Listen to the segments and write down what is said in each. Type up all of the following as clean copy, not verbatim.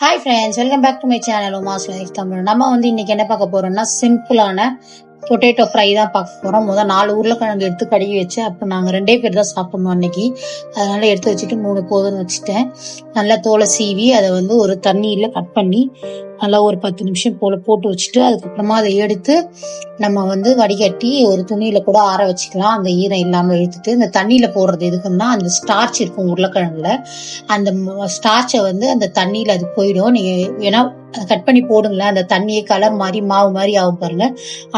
Hi friends, welcome back to my channel Uma's life Tamil. நம்ம இன்னைக்கு என்ன பார்க்க போறோம்னா சிம்பிளான பொட்டேட்டோ ஃப்ரை தான் பார்க்க போறோம். முதல் 4 உருளைக்கிழங்கு எடுத்து கழுவி வச்சு, அப்புறம் நாங்கள் 2 பேர் தான் சாப்பிடணும் அன்னைக்கு. அதனால எடுத்து வச்சுட்டு 3 போதும்னு வச்சுட்டேன். நல்லா தோலை சீவி அதை ஒரு தண்ணியில கட் பண்ணி நல்லா ஒரு 10 நிமிஷம் போல போட்டு வச்சுட்டு, அதுக்கப்புறமா அதை எடுத்து நம்ம வடிகட்டி ஒரு துணியில கூட ஆற வச்சுக்கலாம். அந்த ஈரம் இல்லாம எடுத்துட்டு, இந்த தண்ணியில போடுறது எதுக்குன்னா அந்த ஸ்டார்ச் இருக்கும் உருளைக்கிழங்குல, அந்த ஸ்டார்ச்சை அந்த தண்ணியில அது போயிடும். நீங்க ஏன்னா கட் பண்ணி போடுங்களேன், அந்த தண்ணியை கலர் மாதிரி மாவு மாதிரி ஆகும் பாருங்க,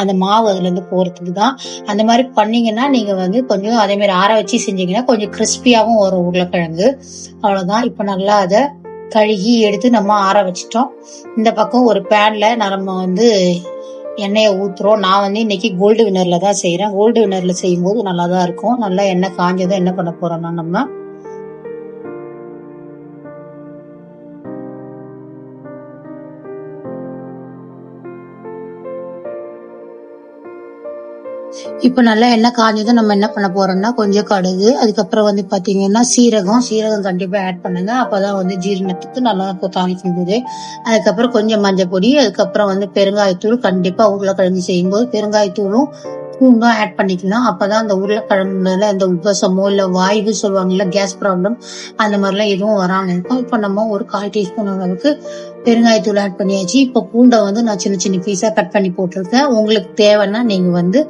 அந்த மாவு அதுல இருந்து போறதுக்கு தான். அந்த மாதிரி பண்ணீங்கன்னா நீங்க கொஞ்சம் அதே மாதிரி ஆற வச்சு செஞ்சீங்கன்னா கொஞ்சம் கிறிஸ்பியாவும் வரும் உருளைக்கிழங்கு. அவ்வளவுதான். இப்ப நல்லா அதை கழுகி எடுத்து நம்ம ஆற வச்சிட்டோம். இந்த பக்கம் ஒரு பேன்ல நம்ம எண்ணெயை ஊத்துறோம். நான் இன்னைக்கு கோல்டு வினர்ல தான் செய்யறேன். கோல்டு வினர்ல செய்யும் போது நல்லா தான் இருக்கும். நல்லா எண்ணெய் காஞ்சதும் என்ன பண்ண போறோம்னா நம்ம இப்ப நல்லா எண்ணெய் காஞ்சதும் நம்ம என்ன பண்ண போறோம்னா கொஞ்சம் கடுகு, அதுக்கப்புறம் பாத்தீங்கன்னா சீரகம் கண்டிப்பா ஆட் பண்ணுங்க. அப்பதான் ஜீரணத்துக்கு நல்லா இருக்கும் தாளிக்கும் போது. அதுக்கப்புறம் கொஞ்சம் மஞ்சள் பொடி, அதுக்கப்புறம் பெருங்காயத்தூள். கண்டிப்பா உருளைக்கிழங்கு செய்யும் போது பெருங்காயத்தூளும் பூண்டும் ஆட் பண்ணிக்கலாம். அப்பதான் அந்த உருளைக்கிழங்குல இந்த உபசமோ இல்ல வாய்வு சொல்லுவாங்கல்ல, கேஸ் ப்ராப்ளம், அந்த மாதிரிலாம் எதுவும் வராம இருக்கும். இப்ப நம்ம ஒரு 1/4 டீஸ்பூன் அளவுக்கு பெருங்காயத்தூள் ஆட் பண்ணியாச்சு. இப்ப பூண்டை நான் சின்ன சின்ன பீஸா கட் பண்ணி போட்டிருக்கேன். உங்களுக்கு தேவைன்னா நீங்க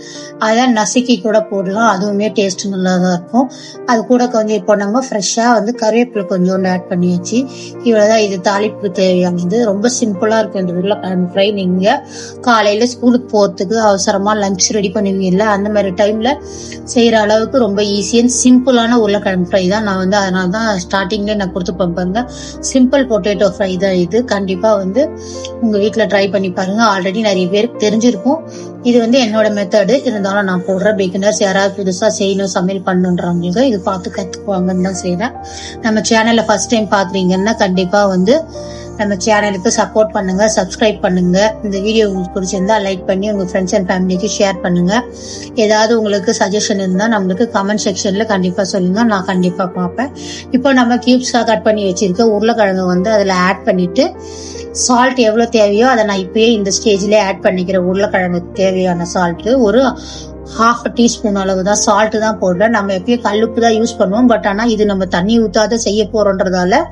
அதை நசுக்கி கூட போடலாம், அதுவுமே டேஸ்ட் நல்லாதான் இருக்கும். அது கூட கொஞ்சம் இப்போ நம்ம ஃப்ரெஷ்ஷா கருவேப்பிலை கொஞ்சோண்டு ஆட் பண்ணியாச்சு. இவ்வளவுதான். இது தாளிப்புக்கு தேவையானது. ரொம்ப சிம்பிளா இருக்கும் இந்த உருளைக்கிழங்கு ஃப்ரை. நீங்க காலையில ஸ்கூலுக்கு போறதுக்கு அவசரமா லஞ்ச் ரெடி பண்ணுவீங்கல்ல, அந்த மாதிரி டைம்ல செய்யற அளவுக்கு ரொம்ப ஈஸி அண்ட் சிம்பிளான உருளைக்கிழங்கு ஃப்ரை தான். நான் அதனாலதான் ஸ்டார்டிங்ல நான் கொடுத்து பார்ப்பாங்க, சிம்பிள் பொட்டேட்டோ ஃப்ரை தான் இது. கண்டிப்பா உங்க வீட்டுல ட்ரை பண்ணி பாருங்க. ஆல்ரெடி நிறைய பேருக்கு தெரிஞ்சிருக்கும். இது என்னோட மெத்தடு. இருந்தாலும் நான் போடுற பிகினர்ஸ் யாராவது புதுசா செய்யணும், சமையல் பண்ணுன்றவங்களுக்கு இது பார்த்து கத்துக்குவாங்கன்னு தான் செய்யறேன். நம்ம சேனல்ல ஃபர்ஸ்ட் டைம் பாக்குறீங்கன்னா கண்டிப்பா நம்ம சேனலுக்கு சப்போர்ட் பண்ணுங்க, சப்ஸ்கிரைப் பண்ணுங்க. இந்த வீடியோ உங்களுக்கு பிடிச்சிருந்தா லைக் பண்ணி உங்க ஃப்ரெண்ட்ஸ் அண்ட் ஃபேமிலிக்கு ஷேர் பண்ணுங்க. ஏதாவது உங்களுக்கு சஜஷன் இருந்தா நம்மளுக்கு கமெண்ட் செக்ஷன்ல கண்டிப்பா சொல்லுங்க, நான் கண்டிப்பா பார்ப்பேன். இப்போ நம்ம கியூப்ஸா கட் பண்ணி வச்சிருக்க உருளைக்கிழங்கு அதுல ஆட் பண்ணிட்டு, சால்ட் எவ்வளவு தேவையோ அதை நான் இப்பயே இந்த ஸ்டேஜ்ல ஆட் பண்ணிக்கிறேன். உருளைக்கிழங்குக்கு தேவையான சால்ட் ஒரு 1/2 டீஸ்பூன் அளவு தான் சால்ட் தான் போடுறேன். நம்ம எப்பயும் கல்லுப்பு தான் யூஸ் பண்ணுவோம். பட் ஆனா இது நம்ம தண்ணி ஊத்தாத செய்ய போறோன்றதால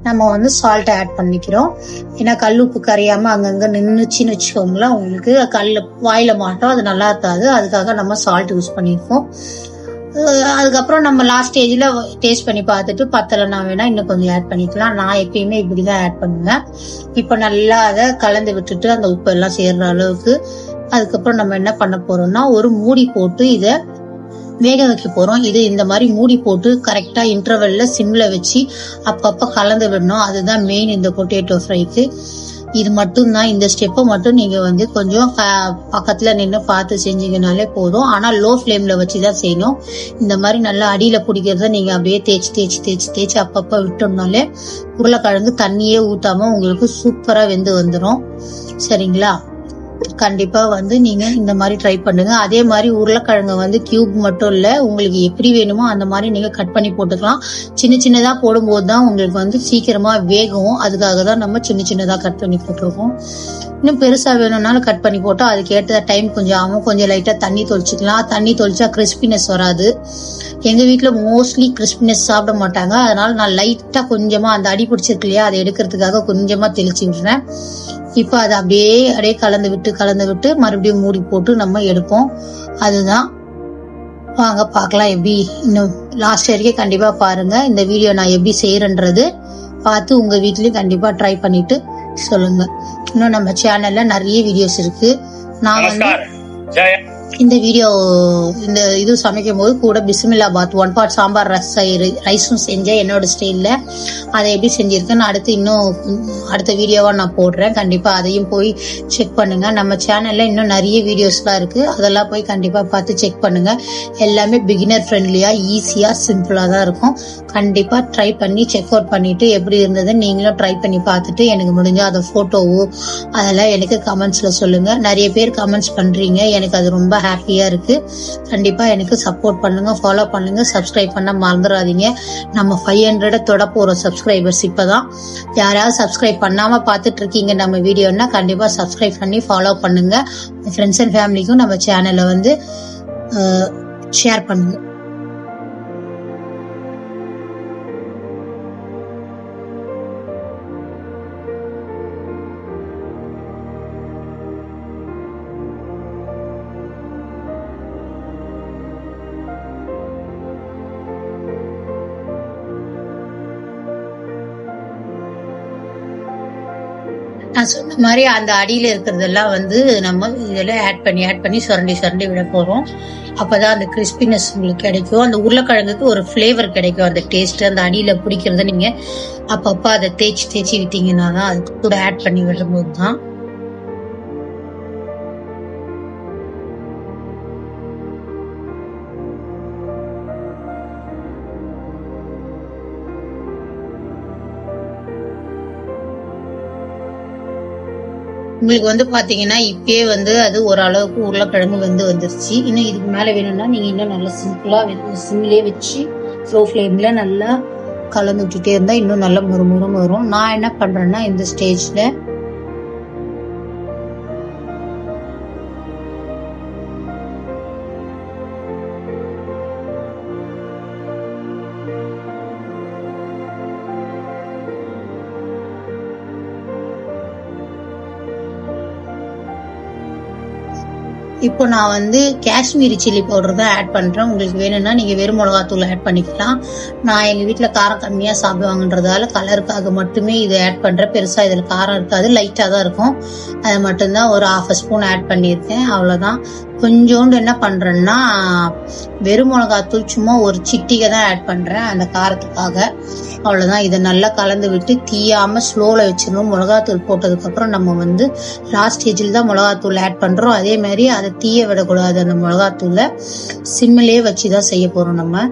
நம்ம சால்ட் ஆட் பண்ணிக்கிறோம். ஏன்னா கல்லுப்பு கரையாம அங்கங்க நின்னுச்சுன்னு வச்சுக்கோங்களேன், உங்களுக்கு வாயில மாட்டோம், அது நல்லா இருக்காது. அதுக்காக நம்ம சால்ட் யூஸ் பண்ணிருக்கோம். அதுக்கப்புறம் நம்ம லாஸ்ட் ஸ்டேஜ்ல டேஸ்ட் பண்ணி பார்த்துட்டு பத்தலைன்னா வேணா இன்னும் கொஞ்சம் ஆட் பண்ணிக்கலாம். நான் எப்பயுமே இப்படிதான் ஆட் பண்ணுவேன். இப்ப நல்லா அதை கலந்து விட்டுட்டு அந்த உப்பு எல்லாம் சேர்ற அளவுக்கு, அதுக்கப்புறம் நம்ம என்ன பண்ண போறோம்னா ஒரு மூடி போட்டு இதை வேக வைக்க போறோம். இது இந்த மாதிரி மூடி போட்டு கரெக்டா இன்டர்வெல்ல சிம்ல வச்சு அப்பப்ப கலந்து விடணும். அதுதான் மெயின் இந்த பொட்டேட்டோ ஃப்ரைக்கு. இது மட்டும் தான். இந்த ஸ்டெப்பை மட்டும் நீங்க கொஞ்சம் பக்கத்துல நின்று பார்த்து செஞ்சீங்கனாலே போதும். ஆனா லோ ஃபிளேம்ல வச்சுதான் செய்யணும். இந்த மாதிரி நல்லா அடியில பிடிக்கிறத நீங்க அப்படியே தேய்ச்சி அப்பப்ப விட்டோம்னாலே உருளைக்கிழங்கு தண்ணியே ஊத்தாம உங்களுக்கு சூப்பரா வெந்து வந்துடும். சரிங்களா? கண்டிப்பா நீங்க இந்த மாதிரி ட்ரை பண்ணுங்க. அதே மாதிரி உருளைக்கிழங்கு கியூப் மட்டும் இல்ல, உங்களுக்கு எப்படி வேணுமோ அந்த மாதிரி நீங்க கட் பண்ணி போட்டுக்கலாம். சின்ன சின்னதா போடும்போது தான் உங்களுக்கு சீக்கிரமா வேகும். அதுக்காக தான் நம்ம சின்ன சின்னதா கட் பண்ணி போட்டிருக்கோம். இன்னும் பெருசா வேணும்னாலும் கட் பண்ணி போட்டா அதுக்கு ஏற்ற டைம் கொஞ்சம் ஆகும். கொஞ்சம் லைட்டா தண்ணி தொளிச்சுக்கலாம். தண்ணி தொளிச்சா கிறிஸ்பினஸ் வராது. எங்க வீட்டுல மோஸ்ட்லி கிறிஸ்பினஸ் சாப்பிட மாட்டாங்க. அதனால நான் லைட்டா கொஞ்சமா அந்த அடி பிடிச்சிருக்கு இல்லையா, அதை எடுக்கிறதுக்காக கொஞ்சமா தெளிச்சு விடுறேன். இப்ப அதை அப்படியே கலந்து விட்டு மறுபடியும் மூடி போட்டு நம்ம எடுப்போம். அதுதான். வாங்க பார்க்கலாம் எப்படி. இன்னும் லாஸ்ட் வரைக்கும் கண்டிப்பா பாருங்க. இந்த வீடியோ நான் எப்படி செய்யறேன்றது பார்த்து உங்க வீட்லயும் கண்டிப்பா ட்ரை பண்ணிட்டு சொல்லுங்க. இன்னும் நம்ம சேனல்ல நிறைய வீடியோஸ் இருக்கு. நான் இந்த வீடியோ இது சமைக்கும் போது கூட பிஸ்மில்லாபாத் 1 பாட் சாம்பார் ரைஸும் செஞ்சேன் என்னோட ஸ்டைல்ல. அதை எப்படி செஞ்சிருக்கேன்னு அடுத்த வீடியோவா நான் போடுறேன். கண்டிப்பா அதையும் போய் செக் பண்ணுங்க. நம்ம சேனல்ல இன்னும் நிறைய வீடியோஸ்லாம் இருக்கு, அதெல்லாம் போய் கண்டிப்பா பார்த்து செக் பண்ணுங்க. எல்லாமே பிகினர் ஃப்ரெண்ட்லியா, ஈஸியா, சிம்பிளா தான் இருக்கும். கண்டிப்பா ட்ரை பண்ணி செக் அவுட் பண்ணிட்டு எப்படி இருந்தது நீங்களும் ட்ரை பண்ணி பார்த்துட்டு எனக்கு முடிஞ்சா அதை போட்டோவோ அதெல்லாம் எனக்கு கமெண்ட்ஸ்ல சொல்லுங்க. நிறைய பேர் கமெண்ட்ஸ் பண்றீங்க, எனக்கு அது ரொம்ப ஹாப்பியா இருக்கு. கண்டிப்பா எனக்கு சப்போர்ட் பண்ணுங்க, ஃபாலோ பண்ணுங்க, சப்ஸ்கிரைப் பண்ண மறந்துடாதீங்க. நம்ம 500 தொட போறோம் சப்ஸ்கிரைபர்ஸ். இப்பதான் யாராவது சப்ஸ்கிரைப் பண்ணாம பாத்துட்டு இருக்கீங்க நம்ம வீடியோன்னா கண்டிப்பா சப்ஸ்கிரைப் பண்ணி ஃபாலோ பண்ணுங்க. ஃப்ரெண்ட்ஸ் அண்ட் ஃபேமிலிக்கும் நம்ம சேனலை வந்து ஷேர் பண்ணுங்க. நான் சொன்ன மாதிரி அந்த அடியில இருக்கிறதெல்லாம் வந்து நம்ம இதெல்லாம் ஆட் பண்ணி சுரண்டி விட போறோம். அப்பதான் அந்த கிறிஸ்பினஸ் உங்களுக்கு கிடைக்கும். அந்த உருளைக்கிழங்குக்கு ஒரு ஃபிளேவர் கிடைக்கும். அந்த டேஸ்ட் அந்த அடியில பிடிக்கிறத நீங்க அப்பப்ப அதை தேய்ச்சி விட்டீங்கன்னா தான் அதுக்கு கூட ஆட் பண்ணி விடும்போது தான். உங்களுக்கு வந்து பாத்தீங்கன்னா இப்பயே வந்து அது ஓரளவுக்கு உருளைக்கிழங்கு வந்துருச்சு. இன்னும் இதுக்கு மேல வேணும்னா நீங்க இன்னும் நல்லா சிம்பிளா சிம்லயே வச்சு ஸ்லோ ஃபிளேம்ல நல்லா கலந்து விட்டுட்டே இருந்தா இன்னும் நல்லா முறுமுறும் வரும். நான் என்ன பண்றேன்னா இந்த ஸ்டேஜ்ல இப்போ நான் வந்து காஷ்மீரி சில்லி பவுடர் தான் ஆட் பண்றேன். உங்களுக்கு வேணும்னா நீங்க வெறும் மிளகாத்தூள் ஆட் பண்ணிக்கலாம். நான் எங்க வீட்டுல காரம் கம்மியா சாப்பிடுவாங்கன்றதால கலருக்காக மட்டுமே இதை ஆட் பண்றேன். பெருசா இதுல காரம் இருக்காது, லைட்டா தான் இருக்கும். அதை மட்டும்தான் ஒரு 1/2 ஸ்பூன் ஆட் பண்ணியிருக்கேன், அவ்வளவுதான். கொஞ்சோண்டு என்ன பண்றேன்னா வெறும் மிளகாத்தூள் சும்மா ஒரு சிட்டிகை தான் ஆட் பண்றேன் அந்த காரத்துக்காக, அவ்வளவுதான். இதை நல்லா கலந்து விட்டு தீயாம ஸ்லோல வச்சிடணும். மிளகாத்தூள் போட்டதுக்கு அப்புறம் நம்ம வந்து லாஸ்ட் ஸ்டேஜில் தான் மிளகாத்தூள் ஆட் பண்றோம். அதே மாதிரி அதை தீய விடக்கூடாது. அந்த மிளகாத்தூளை சிம்மிலே வச்சுதான் செய்ய போறோம். நம்ம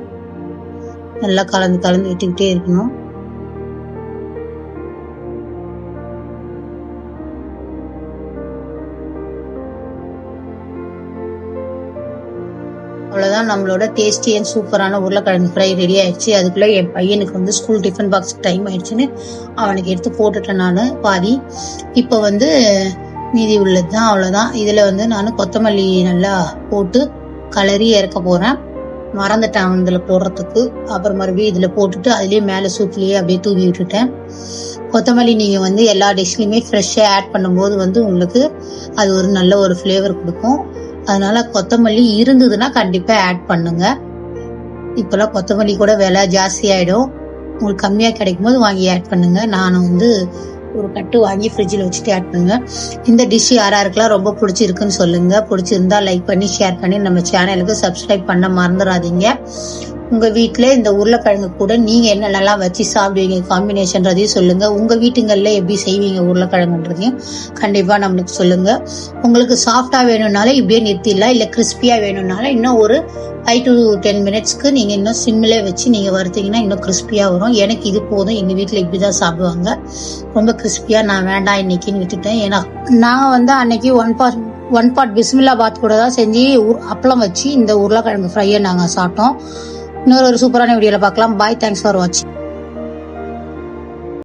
நல்லா கலந்து விட்டுக்கிட்டே இருக்கணும். அவ்வளவுதான், நம்மளோட டேஸ்டி அண்ட் சூப்பரான உருளைக்கிழங்கு ஃப்ரை ரெடி ஆயிடுச்சு. அதுக்குள்ள என் பையனுக்கு வந்து ஸ்கூல் டிஃபன் பாக்ஸ் டைம் ஆயிடுச்சுன்னு அவனுக்கு எடுத்து போட்டுட்டேன் நான் பாதி. இப்போ வந்து மீதி உள்ளதுதான், அவ்வளவுதான். இதுல வந்து நான் கொத்தமல்லி நல்லா போட்டு கலரி இறக்க போறேன். மறந்துட்டேன் இதுல போடுறதுக்கு. அப்புறம் மறுபடியும் இதுல போட்டுட்டு அதுலயே மேல சூப்லயே அப்படியே தூவி விட்டுட்டேன். கொத்தமல்லி நீங்க வந்து எல்லா டிஷ்லயுமே ஃப்ரெஷ்ஷா ஆட் பண்ணும்போது வந்து உங்களுக்கு அது ஒரு நல்ல ஒரு ஃபிளேவர் கொடுக்கும். அதனால கொத்தமல்லி இருந்ததுன்னா கண்டிப்பா ஆட் பண்ணுங்க. இப்பெல்லாம் கொத்தமல்லி கூட விலை ஜாஸ்தி ஆயிடும். உங்களுக்கு கம்மியா கிடைக்கும் போது வாங்கி ஆட் பண்ணுங்க. நான் வந்து ஒரு கட்டு வாங்கி ஃப்ரிட்ஜில் வச்சுட்டு ஆட் பண்ணுங்க. இந்த டிஷ் யாராருக்கெல்லாம் ரொம்ப பிடிச்சிருக்குன்னு சொல்லுங்க. பிடிச்சிருந்தா லைக் பண்ணி ஷேர் பண்ணி நம்ம சேனலுக்கு சப்ஸ்கிரைப் பண்ண மறந்துடாதீங்க. உங்க வீட்டுல இந்த உருளைக்கிழங்கு கூட நீங்க என்னென்னலாம் வச்சு சாப்பிடுவீங்க காம்பினேஷன்றதையும் சொல்லுங்க. உங்க வீட்டுங்கள்ல எப்படி செய்வீங்க உருளைக்கிழங்குன்றதையும் கண்டிப்பா நம்மளுக்கு சொல்லுங்க. உங்களுக்கு சாஃப்டா வேணும்னாலும் இப்படியே நிறுத்திடலாம். இல்ல கிறிஸ்பியா வேணும்னாலும் இன்னும் ஒரு 5 to 10 மினிட்ஸ்க்கு நீங்க இன்னும் சிம்ல வச்சு நீங்க வறுத்தீங்கன்னா இன்னும் கிறிஸ்பியா வரும். எனக்கு இது போதும், எங்க வீட்டுல இப்படிதான் சாப்பிடுவாங்க. ரொம்ப கிறிஸ்பியா நான் வேண்டாம் இன்னைக்குன்னு விட்டுட்டேன். ஏன்னா நாங்க வந்து அன்னைக்கு ஒன் பாட் பிஸ்மில்லாபாத் கூட தான் செஞ்சு அப்பளம் வச்சு இந்த உருளைக்கிழங்கு ஃப்ரையை நாங்க சாப்பிட்டோம். இன்னொரு சூப்பரான வீடியோல பார்க்கலாம். பாய், தேங்க்ஸ் ஃபார் வாட்சிங்.